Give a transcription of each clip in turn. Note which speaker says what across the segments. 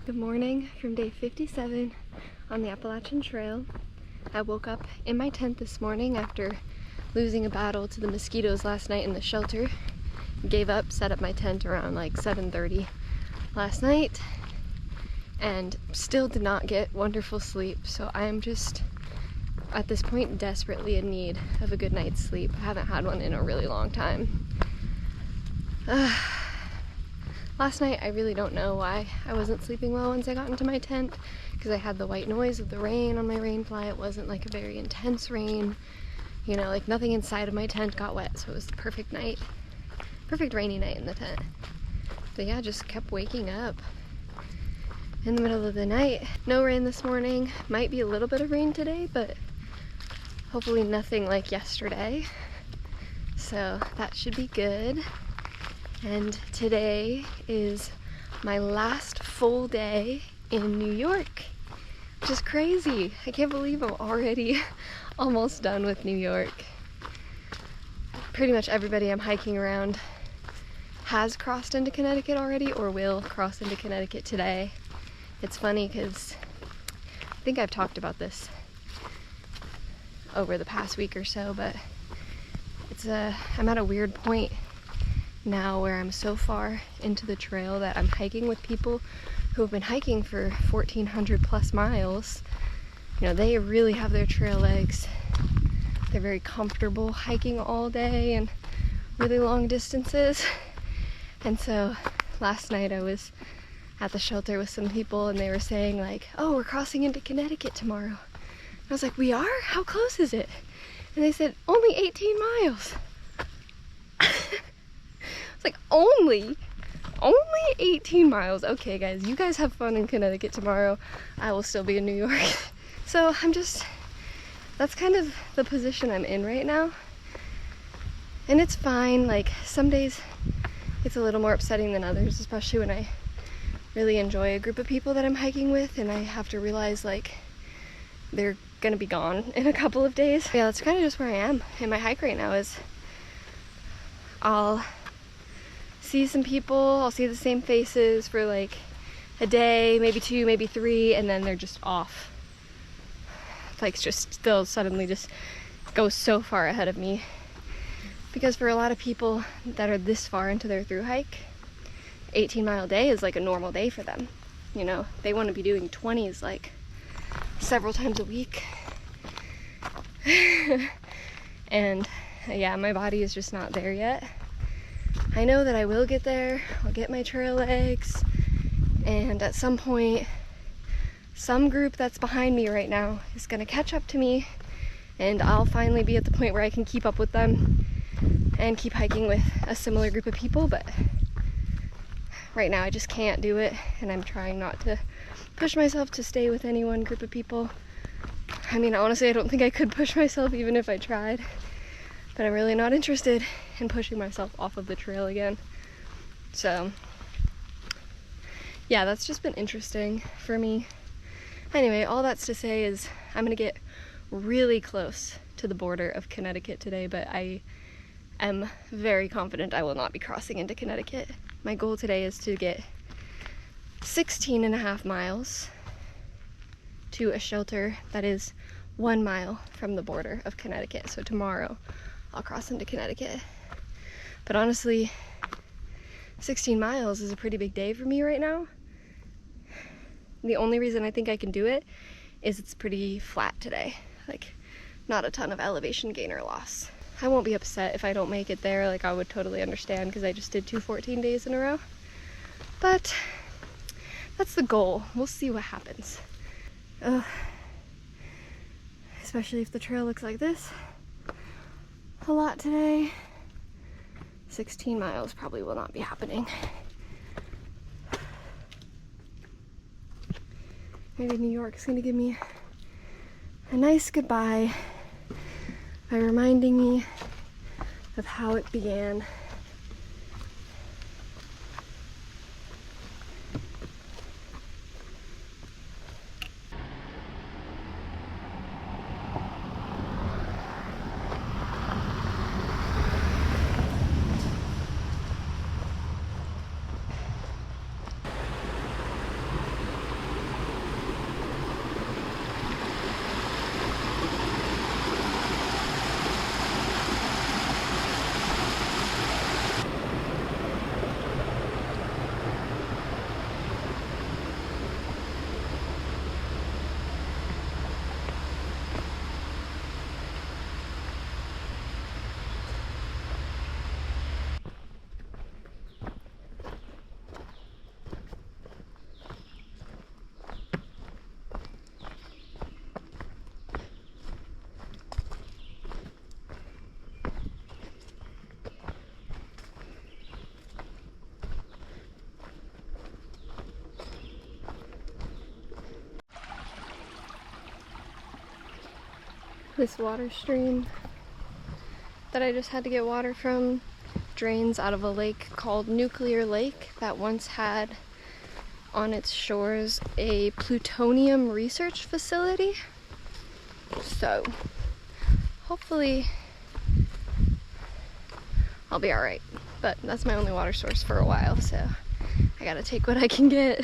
Speaker 1: Good morning from day 57 on the Appalachian Trail. I woke up in my tent this morning after losing a battle to the mosquitoes last night in the shelter. Gave up, set up my tent around like 7:30 last night, and still did not get wonderful sleep. So I am just, at this point, desperately in need of a good night's sleep. I haven't had one in a really long time. Last night, I really don't know why I wasn't sleeping well once I got into my tent, because I had the white noise of the rain on my rain fly. It wasn't like a very intense rain, you know, like nothing inside of my tent got wet, so it was the perfect night. Perfect rainy night in the tent. But yeah, just kept waking up in the middle of the night. No rain this morning. Might be a little bit of rain today, but hopefully nothing like yesterday. So that should be good. And today is my last full day in New York, which is crazy. I can't believe I'm already almost done with New York. Pretty much everybody I'm hiking around has crossed into Connecticut already or will cross into Connecticut today. It's funny because I think I've talked about this over the past week or so, but I'm at a weird point now where I'm so far into the trail that I'm hiking with people who have been hiking for 1,400 plus miles. You know, they really have their trail legs. They're very comfortable hiking all day and really long distances. And so last night I was at the shelter with some people and they were saying like, oh, we're crossing into Connecticut tomorrow. I was like, we are? How close is it? And they said, only 18 miles. Like, only 18 miles. Okay, guys, you guys have fun in Connecticut tomorrow. I will still be in New York. So that's kind of the position I'm in right now. And it's fine. Like, some days it's a little more upsetting than others, especially when I really enjoy a group of people that I'm hiking with and I have to realize, like, they're gonna be gone in a couple of days. Yeah, that's kind of just where I am in my hike right now. Is I'll see some people, I'll see the same faces for like a day, maybe two, maybe three, and then they're just off. Like, they'll suddenly just go so far ahead of me. Because for a lot of people that are this far into their thru hike, 18-mile day is like a normal day for them. You know, they want to be doing 20s like several times a week. And yeah, my body is just not there yet. I know that I will get there. I'll get my trail legs, and at some point some group that's behind me right now is gonna catch up to me and I'll finally be at the point where I can keep up with them and keep hiking with a similar group of people. But right now I just can't do it, and I'm trying not to push myself to stay with any one group of people. I mean, honestly, I don't think I could push myself even if I tried, but I'm really not interested in pushing myself off of the trail again. So yeah, that's just been interesting for me. Anyway, all that's to say is I'm gonna get really close to the border of Connecticut today, but I am very confident I will not be crossing into Connecticut. My goal today is to get 16.5 miles to a shelter that is 1 mile from the border of Connecticut. So tomorrow I'll cross into Connecticut. But honestly, 16 miles is a pretty big day for me right now. The only reason I think I can do it is it's pretty flat today. Like, not a ton of elevation gain or loss. I won't be upset if I don't make it there. Like, I would totally understand because I just did 2 14 days in a row. But that's the goal. We'll see what happens. Especially if the trail looks like this a lot today. 16 miles probably will not be happening. Maybe New York's gonna give me a nice goodbye by reminding me of how it began. This water stream that I just had to get water from drains out of a lake called Nuclear Lake that once had on its shores a plutonium research facility. So hopefully I'll be alright. But that's my only water source for a while, so I gotta take what I can get.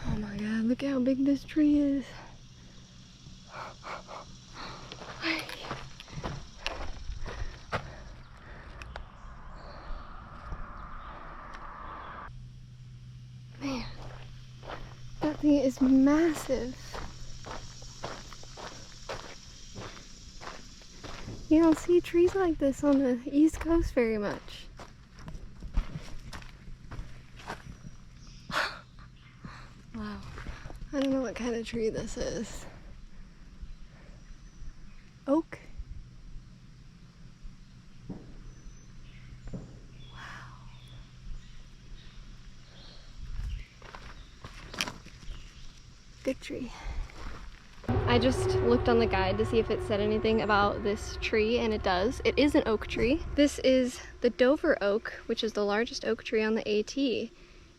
Speaker 1: Oh my god, look how big this tree is. Man, that thing is massive. You don't see trees like this on the East Coast very much. Wow. I don't know what kind of tree this is. Oak? Wow. Good tree. I just looked on the guide to see if it said anything about this tree, and it does. It is an oak tree. This is the Dover oak, which is the largest oak tree on the AT.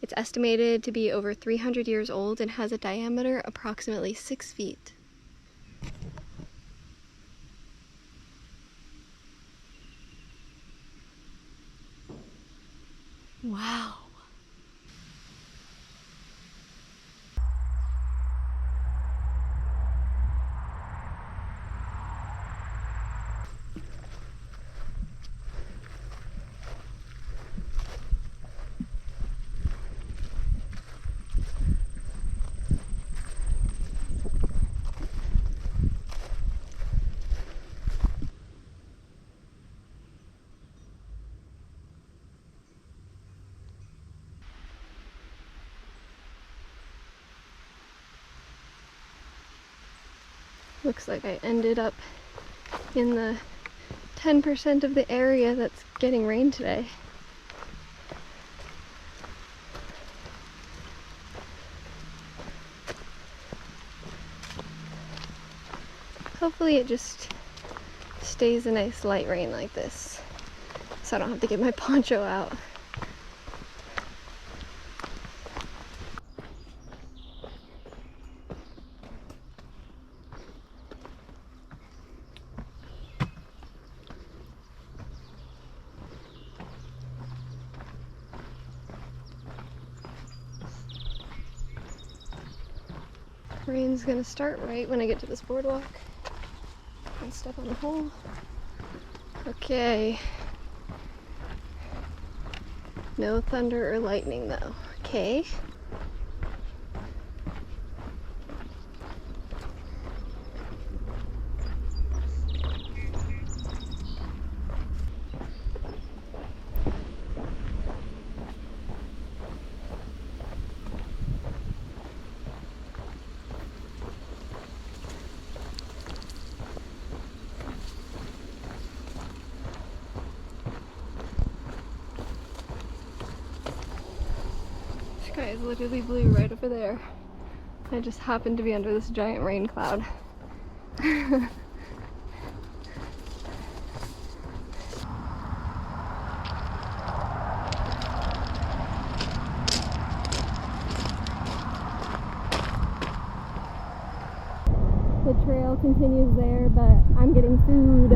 Speaker 1: It's estimated to be over 300 years old and has a diameter approximately 6 feet. Wow. Looks like I ended up in the 10% of the area that's getting rain today. Hopefully it just stays a nice light rain like this, so I don't have to get my poncho out. Rain's gonna start right when I get to this boardwalk and step on the hole. Okay. No thunder or lightning though. Okay. Sky is literally blue right over there. I just happened to be under this giant rain cloud. The trail continues there, but I'm getting food.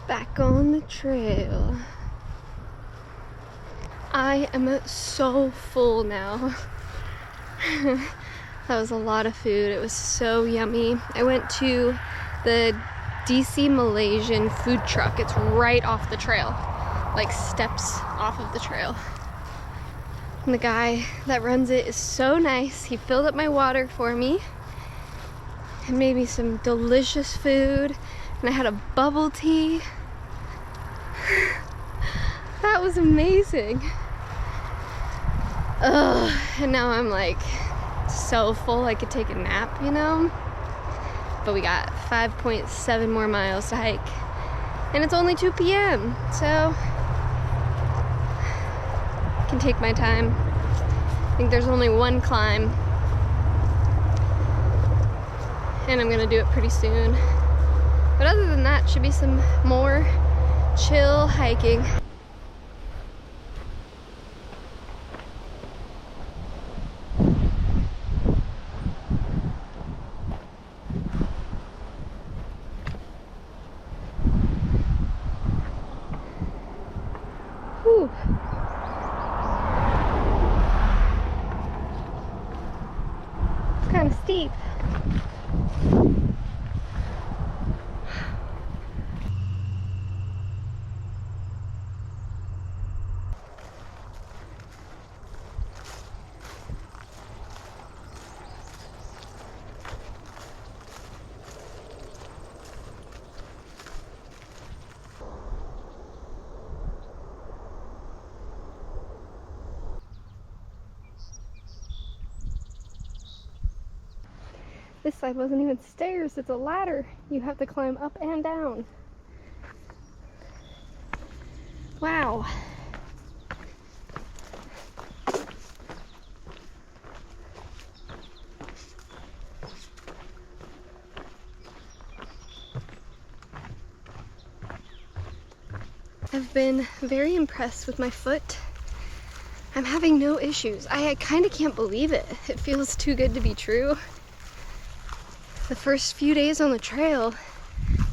Speaker 1: Back on the trail. I am so full now. That was a lot of food. It was so yummy. I went to the DC Malaysian food truck. It's right off the trail, like steps off of the trail. And the guy that runs it is so nice. He filled up my water for me and made me some delicious food. And I had a bubble tea. That was amazing. Ugh, and now I'm like so full I could take a nap, you know? But we got 5.7 more miles to hike. And it's only 2 p.m. so I can take my time. I think there's only one climb. And I'm gonna do it pretty soon. But other than that, should be some more chill hiking. Whew. It's kind of steep. This side wasn't even stairs, it's a ladder. You have to climb up and down. Wow. I've been very impressed with my foot. I'm having no issues. I kind of can't believe it. It feels too good to be true. The first few days on the trail,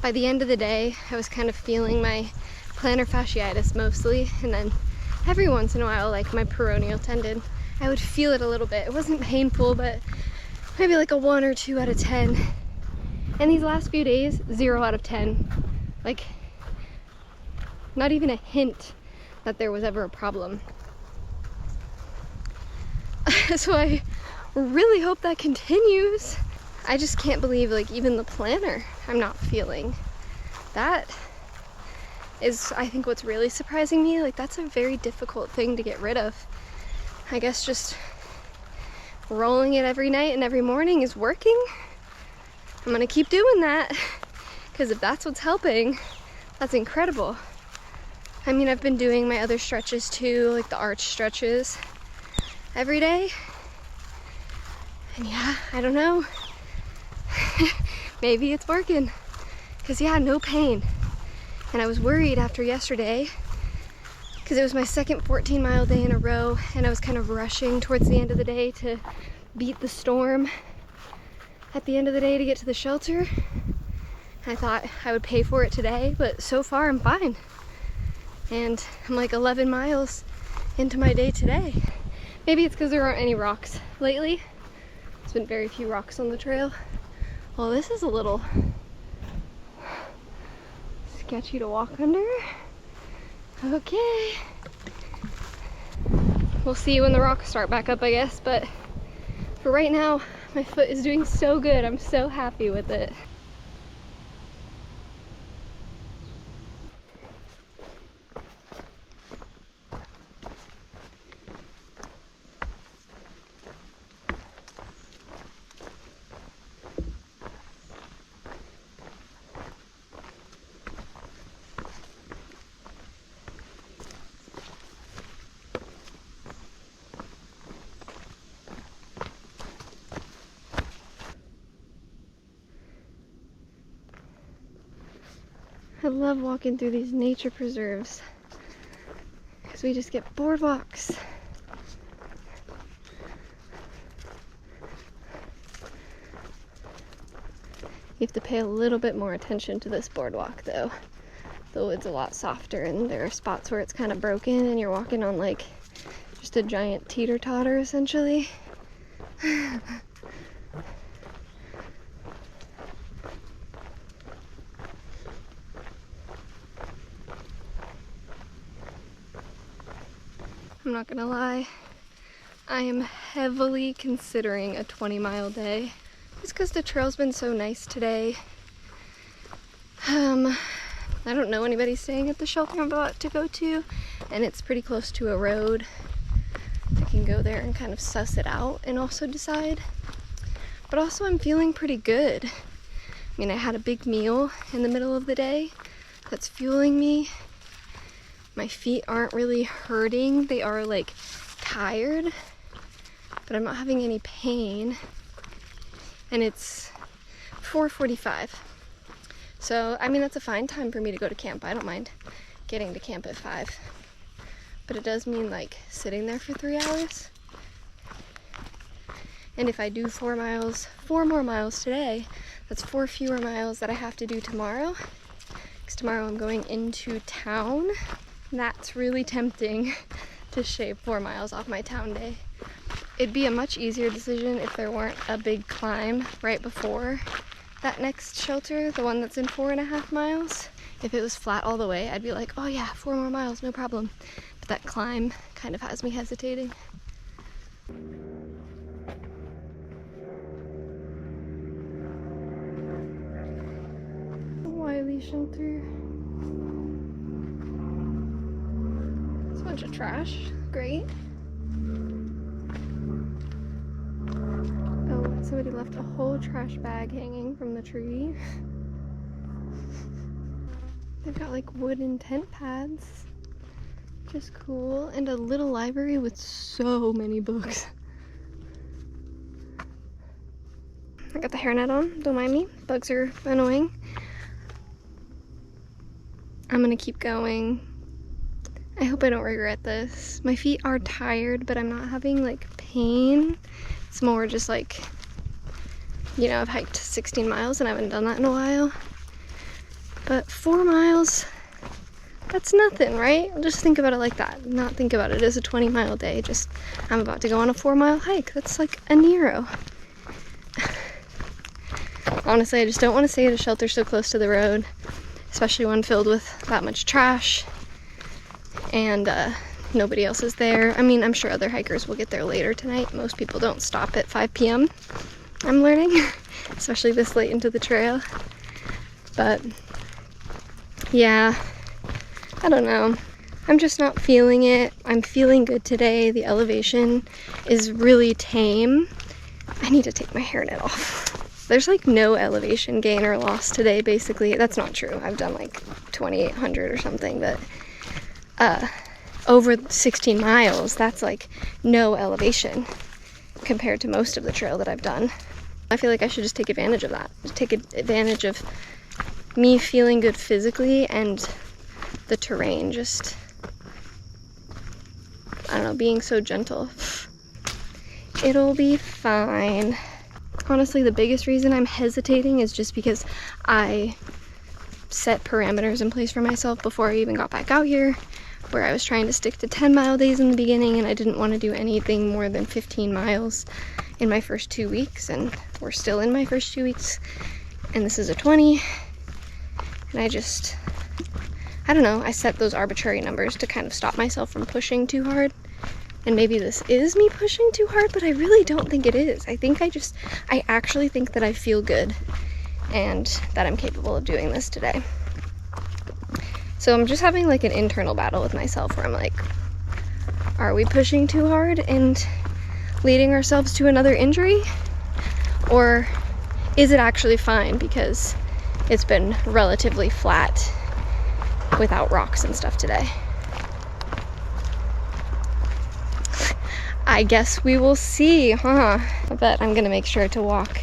Speaker 1: by the end of the day, I was kind of feeling my plantar fasciitis mostly, and then every once in a while, like my peroneal tendon, I would feel it a little bit. It wasn't painful, but maybe like a 1 or 2 out of 10. And these last few days, 0 out of 10. Like, not even a hint that there was ever a problem. So I really hope that continues. I just can't believe, like, even the planner I'm not feeling. That is, I think, what's really surprising me. Like, that's a very difficult thing to get rid of. I guess just rolling it every night and every morning is working. I'm gonna keep doing that, because if that's what's helping, that's incredible. I mean, I've been doing my other stretches too, like the arch stretches, every day. And yeah, I don't know. Maybe it's working, because yeah, no pain. And I was worried after yesterday because it was my second 14-mile day in a row, and I was kind of rushing towards the end of the day to beat the storm at the end of the day to get to the shelter. I thought I would pay for it today, but so far I'm fine. And I'm like 11 miles into my day today. Maybe it's because there aren't any rocks lately. There's been very few rocks on the trail. Well, this is a little sketchy to walk under. Okay. We'll see when the rocks start back up, I guess, but for right now, my foot is doing so good. I'm so happy with it. I love walking through these nature preserves because we just get boardwalks. You have to pay a little bit more attention to this boardwalk though. The wood's a lot softer and there are spots where it's kind of broken and you're walking on like Just a giant teeter-totter, essentially. I'm not gonna lie, I am heavily considering a 20-mile day. Just because the trail's been so nice today. I don't know anybody staying at the shelter I'm about to go to, and it's pretty close to a road. I can go there and kind of suss it out and also decide. But also I'm feeling pretty good. I mean, I had a big meal in the middle of the day that's fueling me. My feet aren't really hurting. They are like tired, but I'm not having any pain. And it's 4:45. So, I mean, that's a fine time for me to go to camp. I don't mind getting to camp at 5. But it does mean like sitting there for 3 hours. And if I do 4 more miles today, that's 4 fewer miles that I have to do tomorrow. Because tomorrow I'm going into town. And that's really tempting to shave 4 miles off my town day. It'd be a much easier decision if there weren't a big climb right before that next shelter, the one that's in 4.5 miles. If it was flat all the way, I'd be like, oh yeah, 4 more miles, no problem. But that climb kind of has me hesitating. Wiley shelter. It's a bunch of trash. Great. Oh, somebody left a whole trash bag hanging from the tree. They've got like wooden tent pads, which is cool, and a little library with so many books. I got the hairnet on, don't mind me. Bugs are annoying. I'm gonna keep going. I hope I don't regret this. My feet are tired, but I'm not having like pain. It's more just like, you know, I've hiked 16 miles and I haven't done that in a while. But 4 miles, that's nothing, right? Just think about it like that. Not think about it as a 20-mile day. Just, I'm about to go on a 4-mile hike. That's like a Nero. Honestly, I just don't want to stay at a shelter so close to the road, especially one filled with that much trash and nobody else is there. I mean, I'm sure other hikers will get there later tonight. Most people don't stop at 5 p.m. I'm learning, especially this late into the trail. But yeah, I don't know. I'm just not feeling it. I'm feeling good today. The elevation is really tame. I need to take my hairnet off. There's like no elevation gain or loss today, basically. That's not true. I've done like 2,800 or something, but over 16 miles, that's like no elevation compared to most of the trail that I've done. I feel like I should just take advantage of that. Take advantage of me feeling good physically and the terrain just, I don't know, being so gentle. It'll be fine. Honestly, the biggest reason I'm hesitating is just because I set parameters in place for myself before I even got back out here, where I was trying to stick to 10-mile days in the beginning, and I didn't want to do anything more than 15 miles in my first 2 weeks, and we're still in my first 2 weeks, and this is a 20, and I don't know, I set those arbitrary numbers to kind of stop myself from pushing too hard. And maybe this is me pushing too hard, but I really don't think it is. I actually think that I feel good and that I'm capable of doing this today. So I'm just having like an internal battle with myself where I'm like, are we pushing too hard and leading ourselves to another injury? Or is it actually fine because it's been relatively flat without rocks and stuff today? I guess we will see, huh? But I'm gonna make sure to walk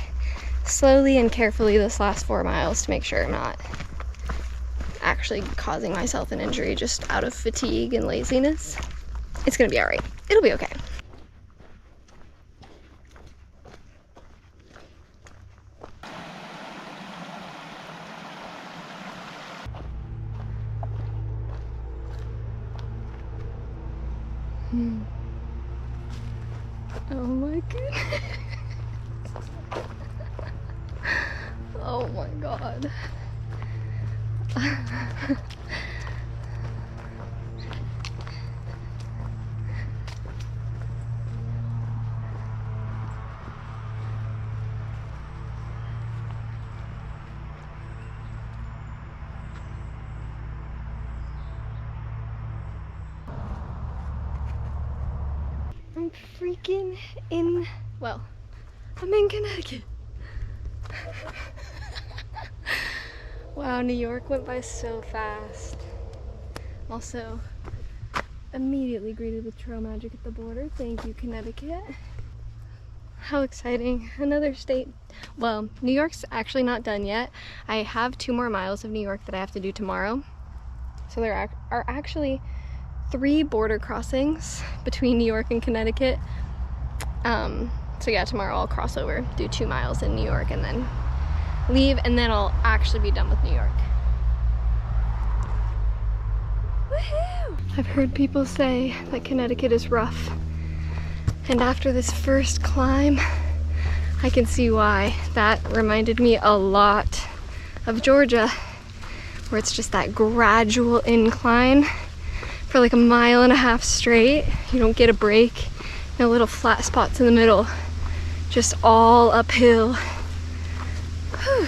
Speaker 1: slowly and carefully this last 4 miles to make sure I'm not actually causing myself an injury just out of fatigue and laziness. It's gonna be all right. It'll be okay. Oh my goodness. Oh my god. I'm freaking in, well, I'm in Connecticut. Wow, New York went by so fast. Also, immediately greeted with trail magic at the border. Thank you, Connecticut. How exciting. Another state. Well, New York's actually not done yet. I have 2 more miles of New York that I have to do tomorrow. So there are actually 3 border crossings between New York and Connecticut. So yeah, tomorrow I'll cross over, do 2 miles in New York, and then leave, and then I'll actually be done with New York. Woohoo! I've heard people say that Connecticut is rough, and after this first climb, I can see why. That reminded me a lot of Georgia, where it's just that gradual incline for like 1.5 miles straight. You don't get a break, no little flat spots in the middle, just all uphill. Whew.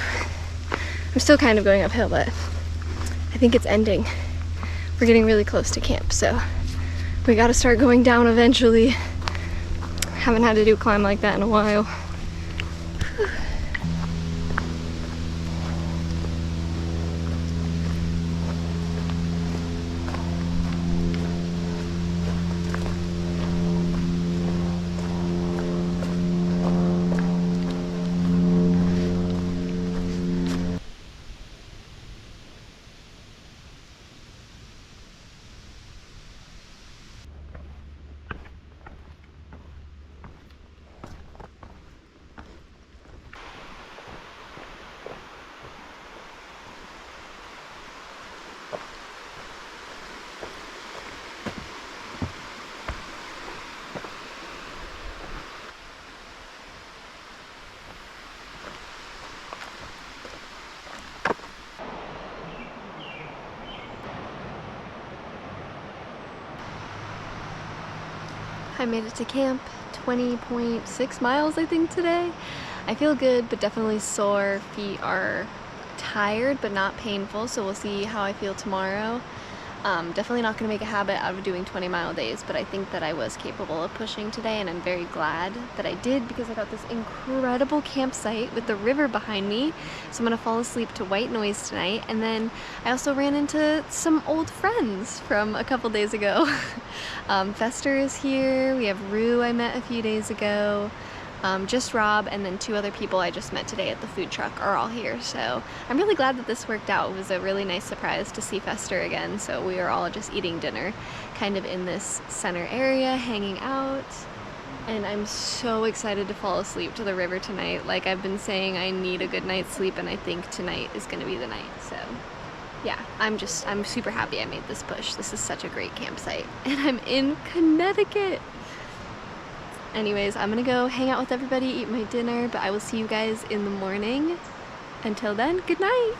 Speaker 1: I'm still kind of going uphill, but I think it's ending. We're getting really close to camp, so we gotta start going down eventually. Haven't had to do a climb like that in a while. Whew. I made it to camp, 20.6 miles I think today. I feel good, but definitely sore. Feet are tired, but not painful, so we'll see how I feel tomorrow. Definitely not going to make a habit out of doing 20-mile days, but I think that I was capable of pushing today, and I'm very glad that I did because I got this incredible campsite with the river behind me. So I'm going to fall asleep to white noise tonight, and then I also ran into some old friends from a couple days ago. Fester is here, we have Rue I met a few days ago. Just Rob, and then 2 other people I just met today at the food truck are all here, so I'm really glad that this worked out. It was a really nice surprise to see Fester again, so we are all just eating dinner kind of in this center area, hanging out, and I'm so excited to fall asleep to the river tonight. Like I've been saying, I need a good night's sleep, and I think tonight is gonna be the night, so yeah, I'm super happy I made this push. This is such a great campsite, and I'm in Connecticut. Anyways, I'm gonna go hang out with everybody, eat my dinner, but I will see you guys in the morning. Until then, good night!